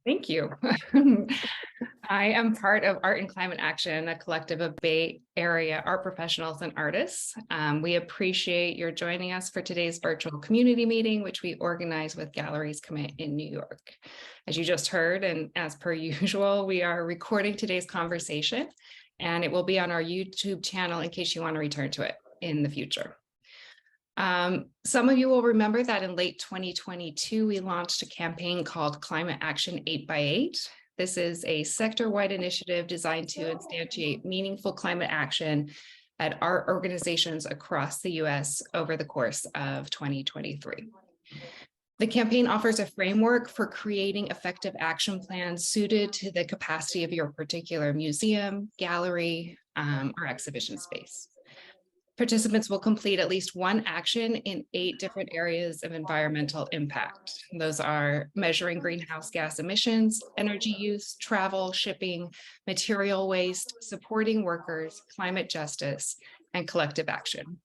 Thank you. I am part of Art and Climate Action, a collective of Bay Area art professionals and artists. We appreciate your joining us for today's virtual community meeting, which we organize with Galleries Commit in New York. As you just heard, and as per usual, we are recording today's conversation, and it will be on our YouTube channel in case you want to return to it in the future. Some of you will remember that in late 2022, we launched a campaign called Climate Action 8x8. This is a sector-wide initiative designed to instantiate meaningful climate action at art organizations across the US over the course of 2023. The campaign offers a framework for creating effective action plans suited to the capacity of your particular museum, gallery, or exhibition space. Participants will complete at least one action in 8 different areas of environmental impact. Those are measuring greenhouse gas emissions, energy use, travel, shipping, material waste, supporting workers, climate justice, and collective action.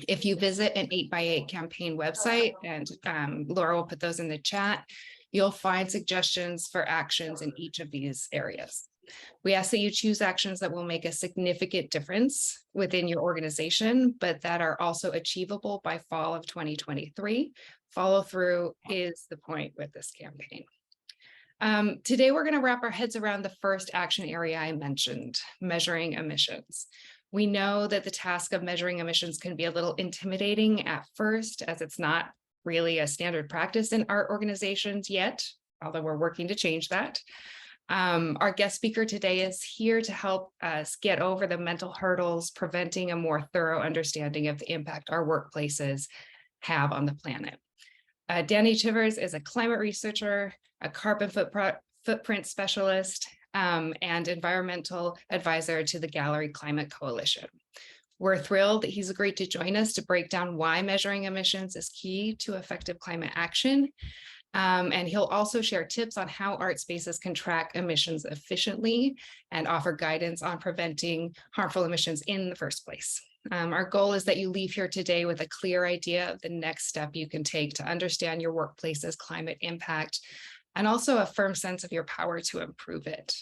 If you visit an 8x8 campaign website, and Laura will put those in the chat, you'll find suggestions for actions in each of these areas. We ask that you choose actions that will make a significant difference within your organization, but that are also achievable by fall of 2023. Follow through is the point with this campaign. Today, we're going to wrap our heads around the first action area I mentioned, measuring emissions. We know that the task of measuring emissions can be a little intimidating at first, as it's not really a standard practice in art organizations yet, although we're working to change that. Our guest speaker today is here to help us get over the mental hurdles, preventing a more thorough understanding of the impact our workplaces have on the planet. Danny Chivers is a climate researcher, a carbon footprint specialist, and environmental advisor to the Gallery Climate Coalition. We're thrilled that he's agreed to join us to break down why measuring emissions is key to effective climate action. And he'll also share tips on how art spaces can track emissions efficiently and offer guidance on preventing harmful emissions in the first place. Our goal is that you leave here today with a clear idea of the next step you can take to understand your workplace's climate impact, and also a firm sense of your power to improve it.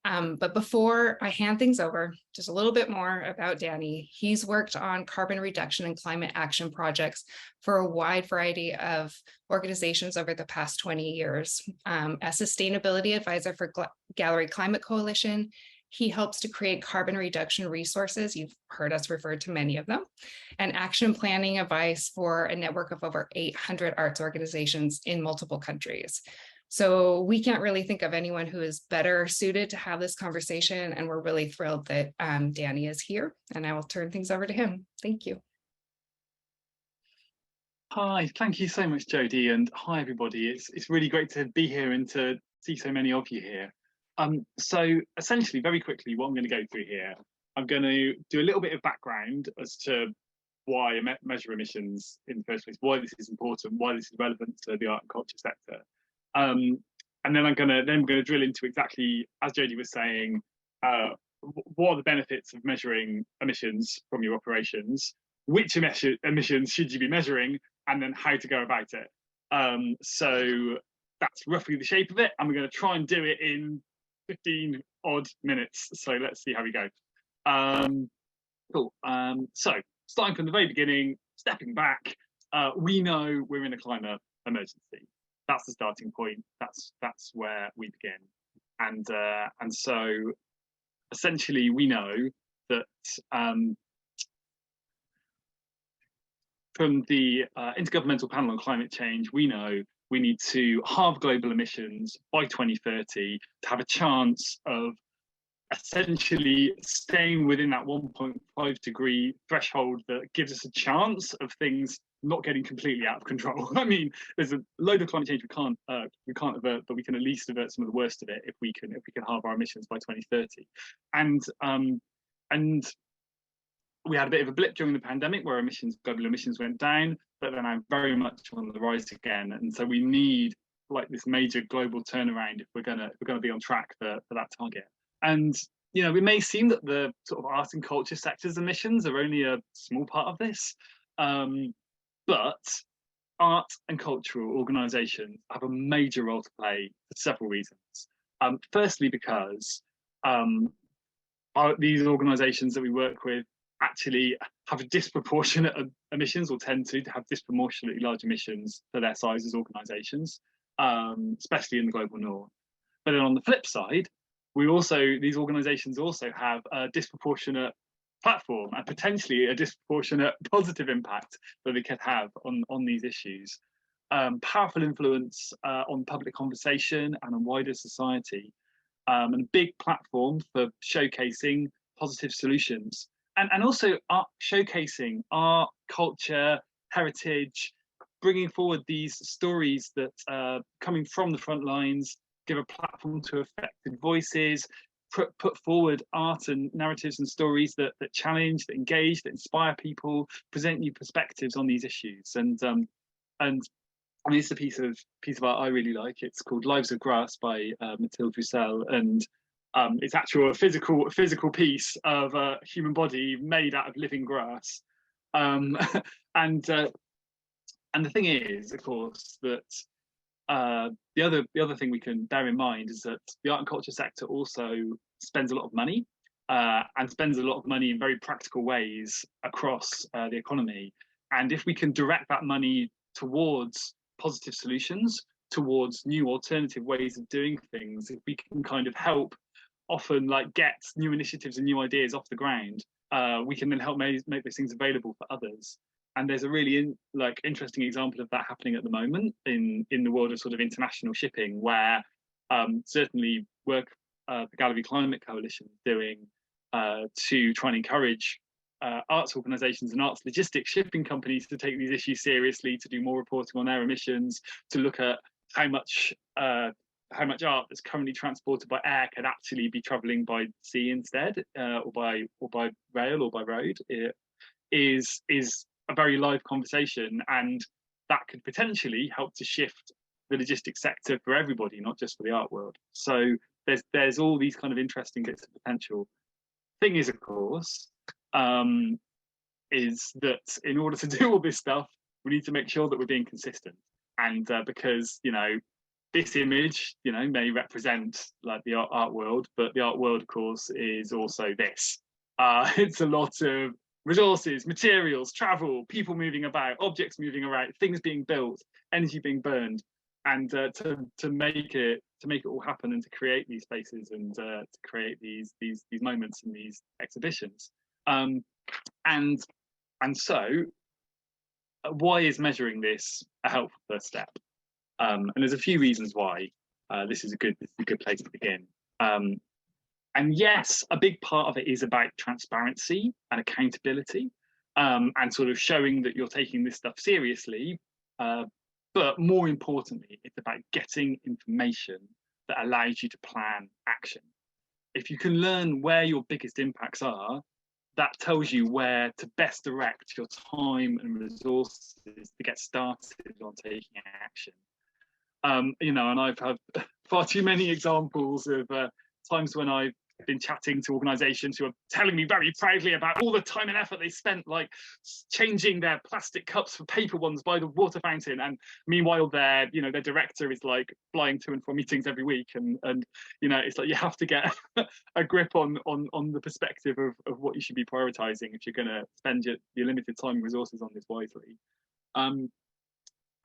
But before I hand things over, just a little bit more about Danny. He's worked on carbon reduction and climate action projects for a wide variety of organizations over the past 20 years. As sustainability advisor for Gallery Climate Coalition, he helps to create carbon reduction resources. You've heard us refer to many of them, and action planning advice for a network of over 800 arts organizations in multiple countries. So we can't really think of anyone who is better suited to have this conversation, and we're really thrilled that Danny is here, and I will turn things over to him. Thank you. Hi, thank you so much, Jodie, and hi everybody. It's really great to be here and to see so many of you here. So essentially, very quickly, what I'm going to go through here, I'm going to do a little bit of background as to why I measure emissions in the first place, why this is important, why this is relevant to the art and culture sector. And then we're going to drill into exactly, as Jodie was saying, what are the benefits of measuring emissions from your operations, which emissions should you be measuring, and then how to go about it. So that's roughly the shape of it, and we're going to try and do it in 15 odd minutes. So let's see how we go. Cool. So starting from the very beginning, stepping back, we know we're in a climate emergency. That's the starting point. That's where we begin, and so essentially we know that from the Intergovernmental Panel on Climate Change, we know we need to halve global emissions by 2030 to have a chance of essentially staying within that 1.5 degree threshold that gives us a chance of things not getting completely out of control. I mean, there's a load of climate change we can't avert, but we can at least avert some of the worst of it if we can halve our emissions by 2030. And we had a bit of a blip during the pandemic where global emissions went down, but then I'm very much on the rise again. And so we need like this major global turnaround if we're gonna be on track for that target. And you know, it may seem that the sort of art and culture sector's emissions are only a small part of this, but art and cultural organisations have a major role to play for several reasons. Firstly, because these organisations that we work with actually have disproportionate emissions, or tend to have disproportionately large emissions for their size as organisations, especially in the global north. But then on the flip side, these organisations also have a disproportionate platform and potentially a disproportionate positive impact that they could have on these issues. Powerful influence on public conversation and on wider society, and a big platform for showcasing positive solutions, and also showcasing art, culture, heritage, bringing forward these stories that are coming from the front lines, give a platform to affected voices, put forward art and narratives and stories that challenge, that engage, that inspire people, present new perspectives on these issues. And I mean, it's a piece of art I really like. It's called Lives of Grass by Mathilde Roussel, and it's actually a physical piece of a human body made out of living grass. And the thing is, of course, that the other thing we can bear in mind is that the art and culture sector also spends a lot of money, and spends a lot of money in very practical ways across the economy. And if we can direct that money towards positive solutions, towards new alternative ways of doing things, if we can kind of help often like get new initiatives and new ideas off the ground, we can then help make those things available for others. And there's a really interesting example of that happening at the moment in the world of sort of international shipping, where certainly work the Gallery Climate Coalition is doing to try and encourage arts organisations and arts logistics shipping companies to take these issues seriously, to do more reporting on their emissions, to look at how much art that's currently transported by air could actually be travelling by sea instead, or by rail or by road. It is a very live conversation, and that could potentially help to shift the logistics sector for everybody, not just for the art world. So there's all these kind of interesting bits of potential. Thing is, of course, is that in order to do all this stuff, we need to make sure that we're being consistent. And because, this image, may represent like the art world, but the art world, of course, is also this. It's a lot of resources, materials, travel, people moving about, objects moving around, things being built, energy being burned, and to make it all happen, and to create these spaces, and to create these moments and these exhibitions. And so, why is measuring this a helpful first step? And there's a few reasons why this is a good place to begin. And yes, a big part of it is about transparency and accountability, and sort of showing that you're taking this stuff seriously. But more importantly, it's about getting information that allows you to plan action. If you can learn where your biggest impacts are, that tells you where to best direct your time and resources to get started on taking action. And I've had far too many examples of times when I've been chatting to organisations who are telling me very proudly about all the time and effort they spent, like changing their plastic cups for paper ones by the water fountain, and meanwhile their director is like flying to and from meetings every week, and it's like you have to get a grip on the perspective of what you should be prioritising if you're going to spend your limited time and resources on this wisely.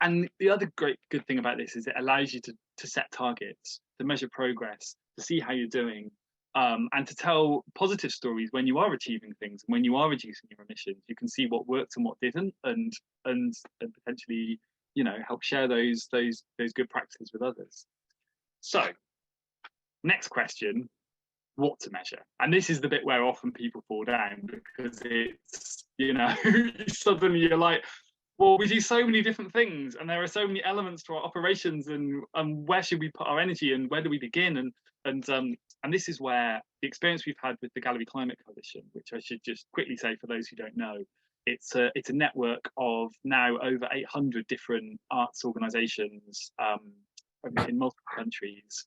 And the other good thing about this is it allows you to set targets, to measure progress, to see how you're doing, and to tell positive stories when you are achieving things, when you are reducing your emissions. You can see what worked and what didn't, and potentially help share those good practices with others. So, next question: what to measure? And this is the bit where often people fall down, because it's suddenly you're like, well, we do so many different things, and there are so many elements to our operations, and where should we put our energy, and where do we begin? And this is where the experience we've had with the Gallery Climate Coalition, which I should just quickly say for those who don't know, it's a network of now over 800 different arts organisations in multiple countries,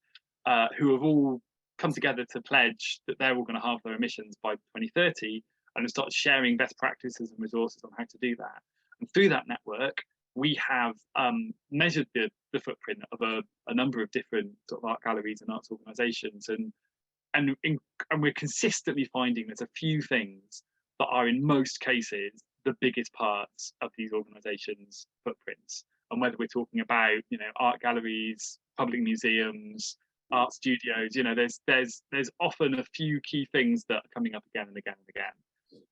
who have all come together to pledge that they're all going to halve their emissions by 2030, and have started sharing best practices and resources on how to do that. And through that network, we have measured the footprint of a number of different sort of art galleries and arts organisations, and we're consistently finding there's a few things that are in most cases the biggest parts of these organisations' footprints. And whether we're talking about, you know, art galleries, public museums, art studios, you know, there's often a few key things that are coming up again and again and again,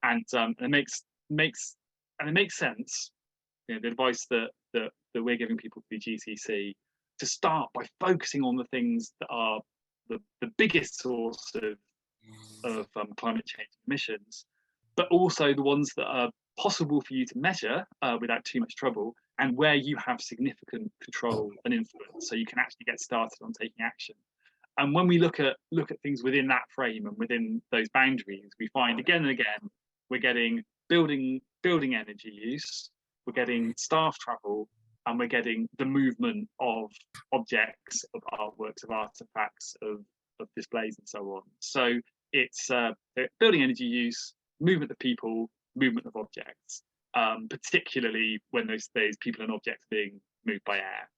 and it makes sense. You know, the advice that we're giving people to the GCC to start by focusing on the things that are the biggest source of climate change emissions, but also the ones that are possible for you to measure without too much trouble, and where you have significant control and influence, so you can actually get started on taking action. And when we look at things within that frame and within those boundaries, we find again and again we're getting building energy use, we're getting staff travel, and we're getting the movement of objects, of artworks, of artifacts, of displays, and so on. So it's building energy use, movement of people, movement of objects, particularly when those people and objects being moved by air.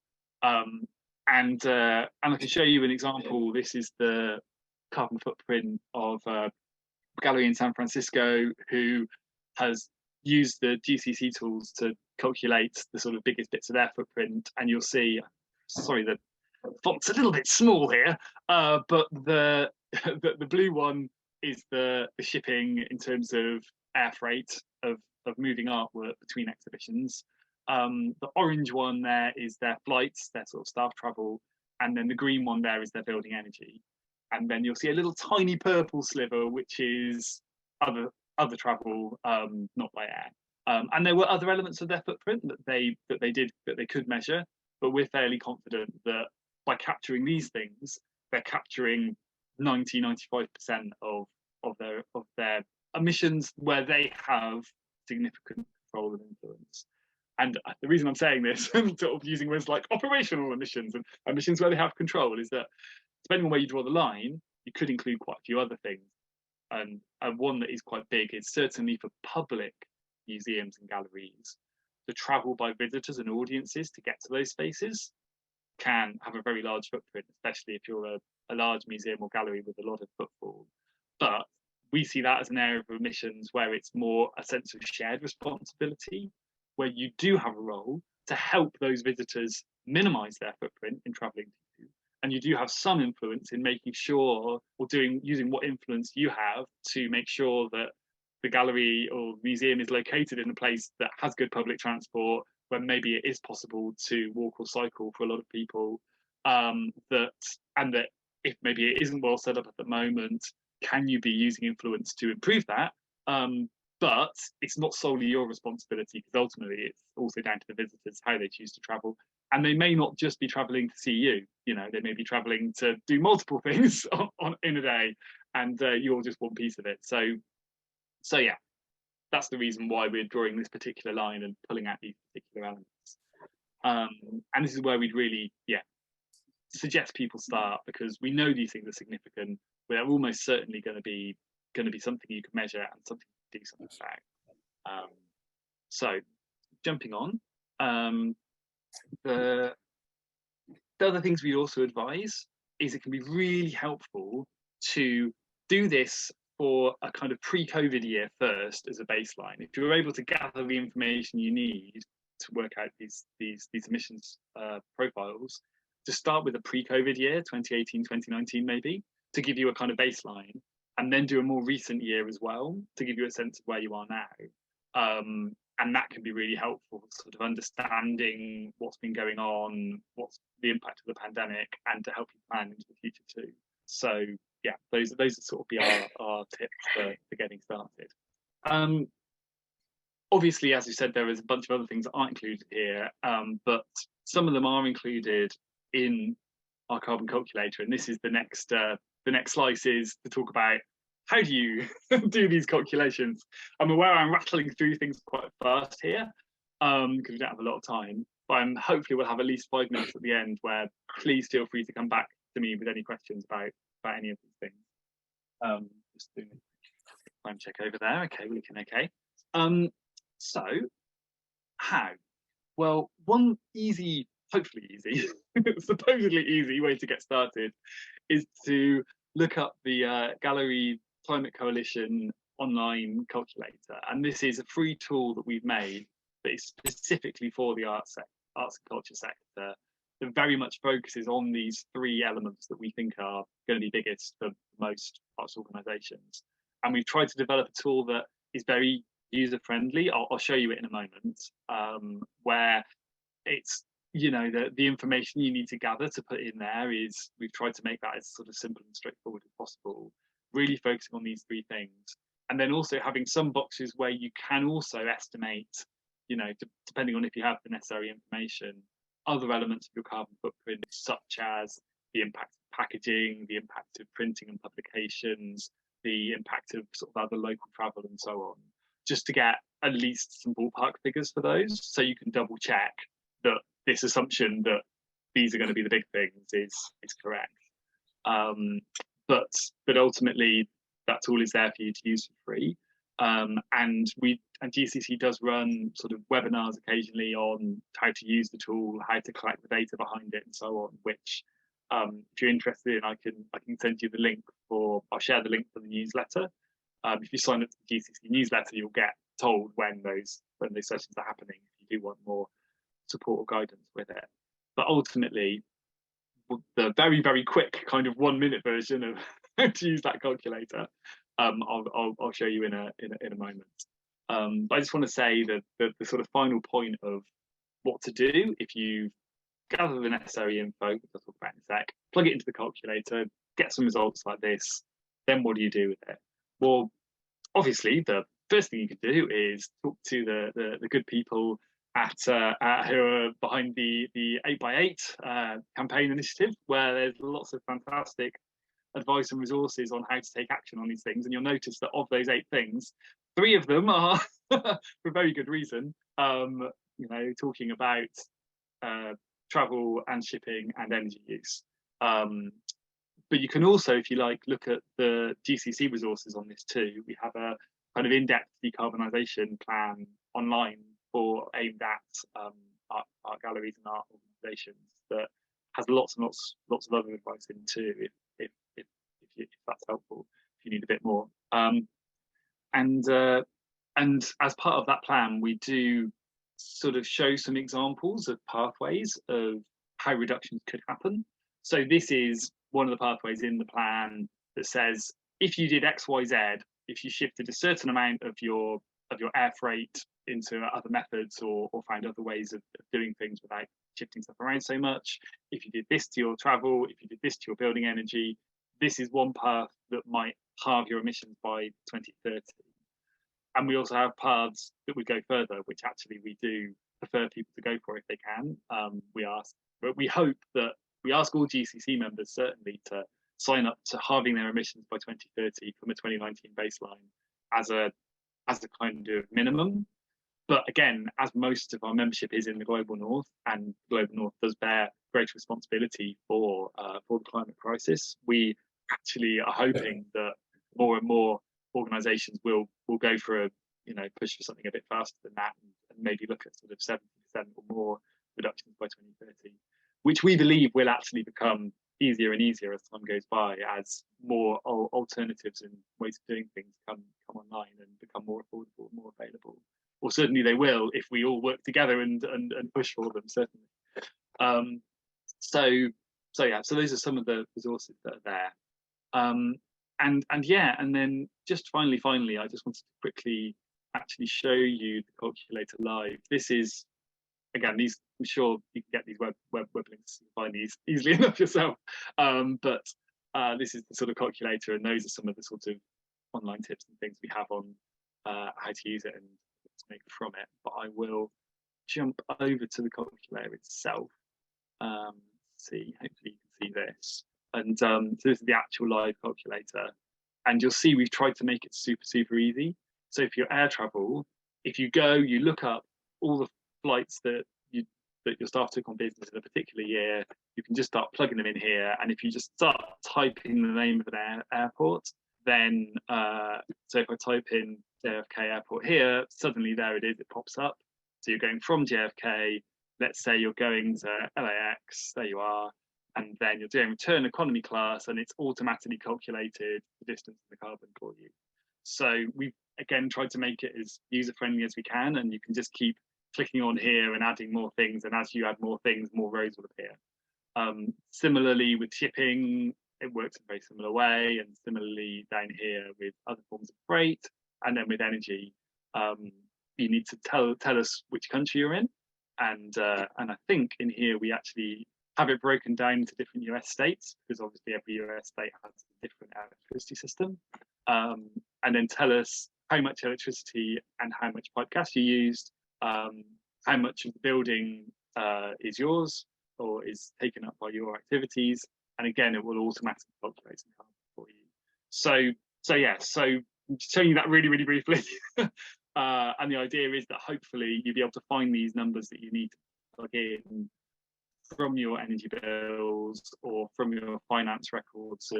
And I can show you an example. This is the carbon footprint of a gallery in San Francisco who has used the GCC tools to calculate the sort of biggest bits of their footprint. And you'll see, sorry, the font's a little bit small here, but the blue one is the shipping in terms of air freight of moving artwork between exhibitions. The orange one there is their flights, their sort of staff travel, and then the green one there is their building energy. And then you'll see a little tiny purple sliver, which is other travel, not by air. And there were other elements of their footprint that they could measure, but we're fairly confident that by capturing these things, they're capturing 95% of their emissions where they have significant control and influence. And the reason I'm saying this, and sort of using words like operational emissions and emissions where they have control, is that depending on where you draw the line, you could include quite a few other things. And one that is quite big is certainly for public museums and galleries. The travel by visitors and audiences to get to those spaces can have a very large footprint, especially if you're a large museum or gallery with a lot of footfall. But we see that as an area of emissions where it's more a sense of shared responsibility, where you do have a role to help those visitors minimize their footprint in traveling to you. And you do have some influence in making sure, or using what influence you have to make sure that the gallery or museum is located in a place that has good public transport, where maybe it is possible to walk or cycle for a lot of people, that if maybe it isn't well set up at the moment, can you be using influence to improve that? But it's not solely your responsibility, because ultimately it's also down to the visitors how they choose to travel. And they may not just be traveling to see you, you know, they may be traveling to do multiple things in a day, and you're just one piece of it. So yeah, that's the reason why we're drawing this particular line and pulling out these particular elements. And this is where we'd really, suggest people start, because we know these things are significant. They're almost certainly going to be something you can measure and something to do something about. So jumping on, the other things we also advise is it can be really helpful to do this for a kind of pre-COVID year first as a baseline. If you're able to gather the information you need to work out these emissions profiles, to start with a pre-COVID year, 2018, 2019 maybe, to give you a kind of baseline, and then do a more recent year as well to give you a sense of where you are now. And that can be really helpful, sort of understanding what's been going on, what's the impact of the pandemic, and to help you plan into the future too. So yeah, those would sort of be our tips for getting started. Obviously, as you said, there is a bunch of other things that aren't included here, but some of them are included in our carbon calculator, and this is the next slice is to talk about how do you do these calculations. I'm aware I'm rattling through things quite fast here because we don't have a lot of time, but hopefully we'll have at least 5 minutes at the end where please feel free to come back to me with any questions about any of these things. Just doing a time check over there. Okay, we're looking okay. So how? Well, one easy, hopefully easy, supposedly easy way to get started is to look up the Gallery Climate Coalition online calculator. And this is a free tool that we've made that is specifically for the arts and culture sector, that very much focuses on these three elements that we think are going to be biggest for most arts organisations. And we've tried to develop a tool that is very user friendly. I'll show you it in a moment, where it's, you know, the information you need to gather to put in there is, we've tried to make that as sort of simple and straightforward as possible, really focusing on these three things. And then also having some boxes where you can also estimate, you know, depending on if you have the necessary information, other elements of your carbon footprint, such as the impact of packaging, the impact of printing and publications, the impact of sort of other local travel and so on, just to get at least some ballpark figures for those, so you can double check that this assumption that these are going to be the big things is correct. But ultimately, that tool is there for you to use for free. And GCC does run sort of webinars occasionally on how to use the tool, how to collect the data behind it, and so on. Which, if you're interested in, I can send you the link for. I'll share the link for the newsletter. If you sign up to the GCC newsletter, you'll get told when those sessions are happening, if you do want more support or guidance with it. But ultimately, the very, very quick kind of 1 minute version of how to use that calculator, I'll show you in a moment. But I just want to say that the sort of final point of what to do if you gather the necessary info, which I'll talk about in a sec, plug it into the calculator, get some results like this, then what do you do with it? Well, obviously, the first thing you can do is talk to the good people at who are behind the 8x8 campaign initiative, where there's lots of fantastic advice and resources on how to take action on these things. And you'll notice that of those 8 things, 3 of them are for a very good reason, you know, talking about travel and shipping and energy use. But you can also, if you like, look at the GCC resources on this too. We have a kind of in-depth decarbonisation plan online aimed at art galleries and art organisations, that has lots and lots of other advice in too, if that's helpful, if you need a bit more. And as part of that plan, we do sort of show some examples of pathways of how reductions could happen. So this is one of the pathways in the plan that says, if you did X, Y, Z, if you shifted a certain amount of your air freight into other methods, or found other ways of doing things without shifting stuff around so much, if you did this to your travel, if you did this to your building energy, this is one path that might halve your emissions by 2030. And we also have paths that would go further, which actually we do prefer people to go for if they can. We ask all GCC members certainly to sign up to halving their emissions by 2030 from a 2019 baseline as a kind of minimum. But again, as most of our membership is in the global north, and the global north does bear great responsibility for the climate crisis, we actually are hoping that more and more organisations will go for push for something a bit faster than that, and maybe look at sort of 70% or more reductions by 2030, which we believe will actually become easier and easier as time goes by, as more alternatives and ways of doing things come online and become more affordable, more available. Or certainly they will if we all work together and push for them, certainly. So those are some of the resources that are there. And then just finally, I just wanted to quickly actually show you the calculator live. This is, again, these, I'm sure you can get these web links and find these easily enough yourself. But this is the sort of calculator, and those are some of the sort of online tips and things we have on how to use it and to make from it. But I will jump over to the calculator itself. See, hopefully you can see this. And so this is the actual live calculator. And you'll see we've tried to make it super easy. So if you're air travel, if you go, you look up all the flights that your staff took on business in a particular year, you can just start plugging them in here. And if you just start typing the name of an airport, then so if I type in JFK Airport here, suddenly there it is, it pops up. So you're going from JFK, let's say you're going to LAX, there you are, and then you're doing return economy class, and it's automatically calculated the distance of the carbon for you. So we've again tried to make it as user friendly as we can, and you can just keep clicking on here and adding more things, and as you add more things, more roads will appear. Similarly with shipping, it works in a very similar way, and similarly down here with other forms of freight, and then with energy, you need to tell us which country you're in, and I think in here we actually have it broken down into different US states, because obviously every US state has a different electricity system, and then tell us how much electricity and how much pipe gas you used, how much of the building is yours or is taken up by your activities, and again it will automatically calculate some carbon for you. So showing you that really briefly, and the idea is that hopefully you'll be able to find these numbers that you need to plug in from your energy bills or from your finance records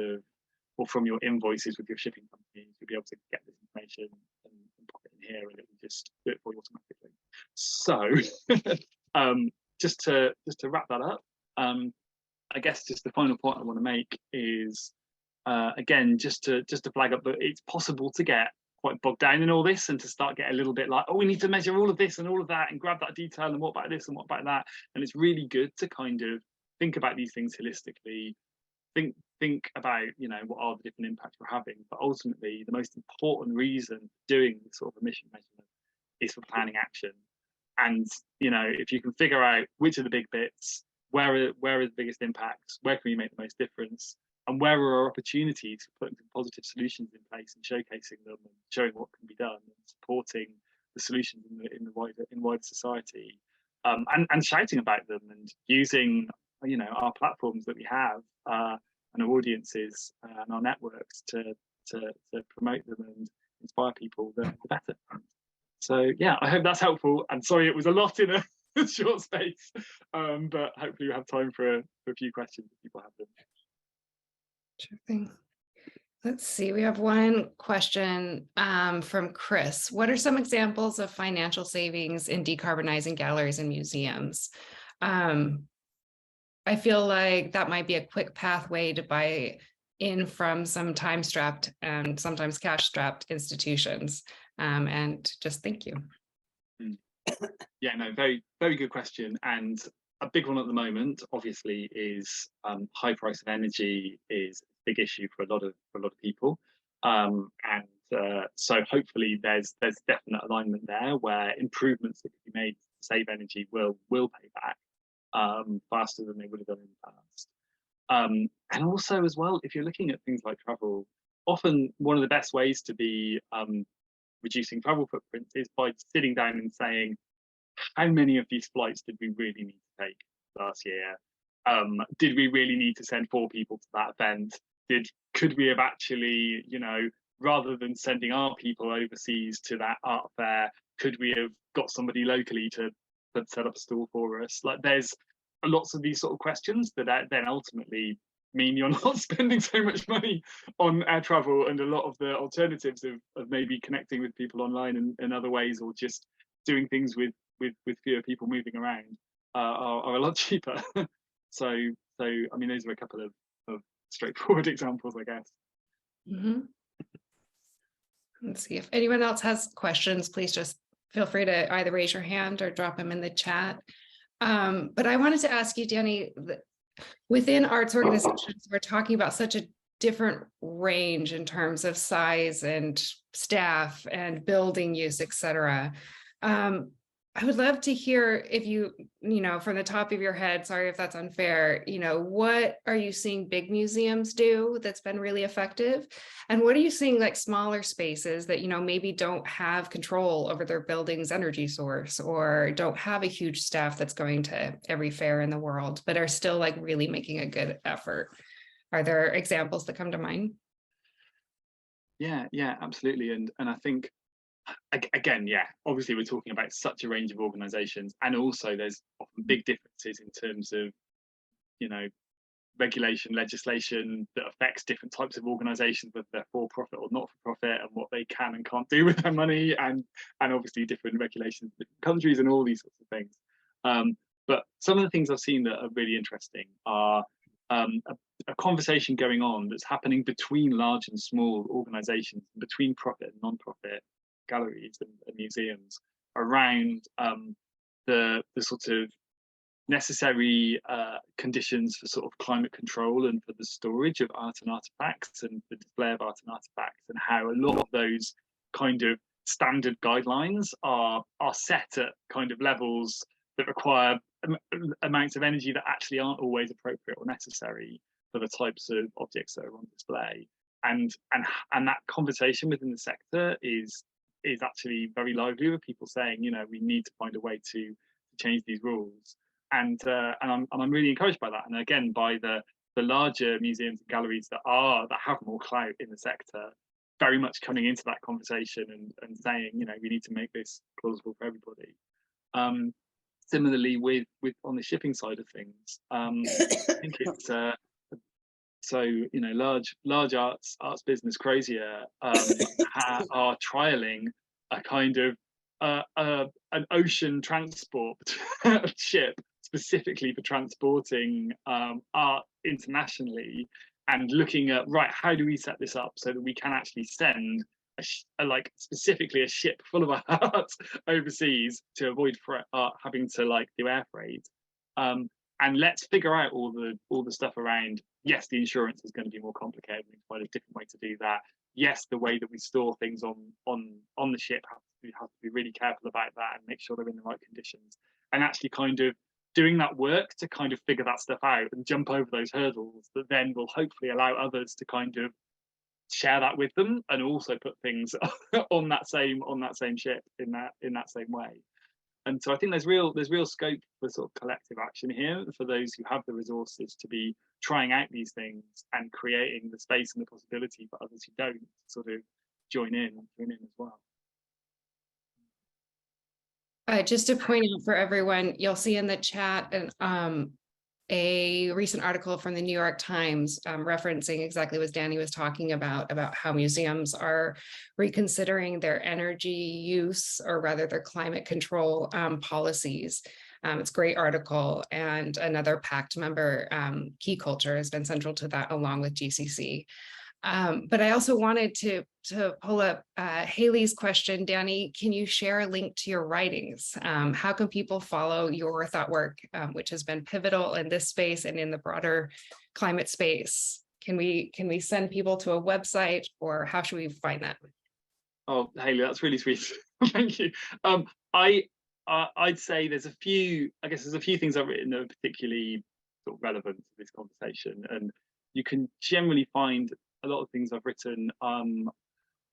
or from your invoices with your shipping companies. You'll be able to get this information and pop it in here, and it will just do it for you automatically. So just to wrap that up, I guess just the final point I want to make is again just to flag up that it's possible to get quite bogged down in all this and to start get a little bit like, oh, we need to measure all of this and all of that and grab that detail and what about this and what about that. And it's really good to kind of think about these things holistically, think about, you know, what are the different impacts we're having, but ultimately the most important reason doing this sort of emission measurement is for planning action. And, you know, if you can figure out which are the big bits, where are the biggest impacts, where can we make the most difference, and where are our opportunities for putting some positive solutions in place and showcasing them and showing what can be done and supporting the solutions in wider society, and shouting about them and using, you know, our platforms that we have and our audiences and our networks to promote them and inspire people, the better. So yeah, I hope that's helpful. And sorry, it was a lot in a short space, but hopefully we have time for a few questions if people have them. Sure thing. Let's see, we have one question from Chris. What are some examples of financial savings in decarbonizing galleries and museums? I feel like that might be a quick pathway to buy in from some time-strapped and sometimes cash-strapped institutions. And just thank you. Yeah, no, very good question. And a big one at the moment, obviously, is high price of energy is a big issue for a lot of people, so hopefully there's definite alignment there where improvements that can be made to save energy will pay back faster than they would have done in the past. And also as well, if you're looking at things like travel, often one of the best ways to be reducing travel footprints is by sitting down and saying, how many of these flights did we really need to take last year? Did we really need to send 4 people to that event? Could we have actually, you know, rather than sending our people overseas to that art fair, could we have got somebody locally to set up a stall for us? Like, there's lots of these sort of questions that then ultimately mean you're not spending so much money on air travel, and a lot of the alternatives of maybe connecting with people online in other ways, or just doing things with fewer people moving around are a lot cheaper. So I mean, those are a couple of straightforward examples, I guess. Mm-hmm. Let's see if anyone else has questions. Please just feel free to either raise your hand or drop them in the chat. But I wanted to ask you, Danny, within arts organizations, we're talking about such a different range in terms of size and staff and building use, et cetera. I would love to hear if you know, from the top of your head, sorry if that's unfair, you know, what are you seeing big museums do that's been really effective? And what are you seeing like smaller spaces that, you know, maybe don't have control over their building's energy source or don't have a huge staff that's going to every fair in the world, but are still like really making a good effort? Are there examples that come to mind? Yeah, absolutely. And I think, again, yeah, obviously we're talking about such a range of organizations, and also there's often big differences in terms of, you know, regulation, legislation that affects different types of organisations, whether they're for profit or not for profit, and what they can and can't do with their money, and obviously different regulations in different countries and all these sorts of things. But some of the things I've seen that are really interesting are a conversation going on that's happening between large and small organisations, between profit and non-profit galleries and museums, around the sort of necessary conditions for sort of climate control and for the storage of art and artifacts and the display of art and artifacts, and how a lot of those kind of standard guidelines are set at kind of levels that require amounts of energy that actually aren't always appropriate or necessary for the types of objects that are on display. And that conversation within the sector is actually very lively, with people saying, you know, we need to find a way to change these rules. And I'm really encouraged by that. And again, by the larger museums and galleries that have more clout in the sector, very much coming into that conversation and saying, you know, we need to make this plausible for everybody. Similarly, with on the shipping side of things, I think it's so, you know, large arts business Crozier are trialing a kind of an ocean transport ship specifically for transporting art internationally, and looking at, right, how do we set this up so that we can actually send like specifically a ship full of art overseas to avoid having to like do air freight, and let's figure out all the stuff around. Yes, the insurance is going to be more complicated. We need to find a different way to do that. Yes, the way that we store things on the ship we have to be really careful about that and make sure they're in the right conditions, and actually kind of doing that work to kind of figure that stuff out and jump over those hurdles that then will hopefully allow others to kind of share that with them and also put things on that same ship in that same way. And so I think there's real scope for sort of collective action here for those who have the resources to be trying out these things and creating the space and the possibility for others who don't sort of join in as well. Just to point out for everyone, you'll see in the chat a recent article from the New York Times referencing exactly what Danny was talking about how museums are reconsidering their energy use, or rather their climate control policies. It's a great article, and another PACT member, Key Culture, has been central to that along with GCC. But I also wanted to pull up Haley's question. Danny, can you share a link to your writings? How can people follow your thought work, which has been pivotal in this space and in the broader climate space? Can we send people to a website, or how should we find that? Oh, Haley, that's really sweet. Thank you. I'd say there's a few things I've written that are particularly sort of relevant to this conversation, and you can generally find a lot of things I've written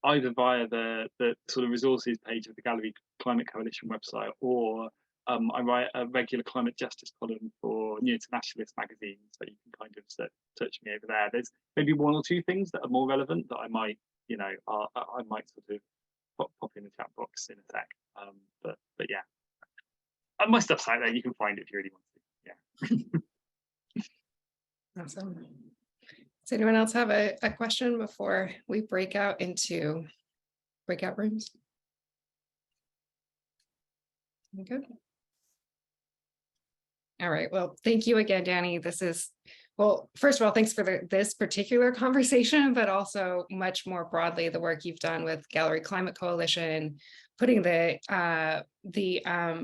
either via the sort of resources page of the Gallery Climate Coalition website, or I write a regular climate justice column for New Internationalist magazine, so you can kind of search me over there. There's maybe one or two things that are more relevant that I might, you know, I might sort of pop in the chat box in a sec. But yeah, my stuff's out there. You can find it if you really want to. Yeah. Awesome. Does anyone else have a question before we break out into breakout rooms? Good. All right. Well, thank you again, Danny. This is, well, first of all, thanks for this particular conversation, but also much more broadly, the work you've done with Gallery Climate Coalition, putting the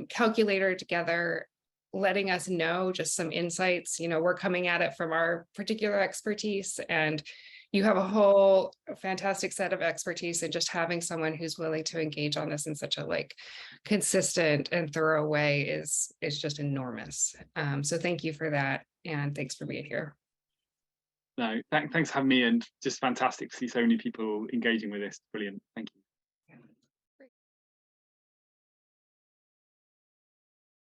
calculator together, letting us know just some insights. You know, we're coming at it from our particular expertise, and you have a whole fantastic set of expertise, and just having someone who's willing to engage on this in such a consistent and thorough way is just enormous. So thank you for that, and thanks for being here. No, thanks for having me, and just fantastic to see so many people engaging with this. Brilliant. Thank you.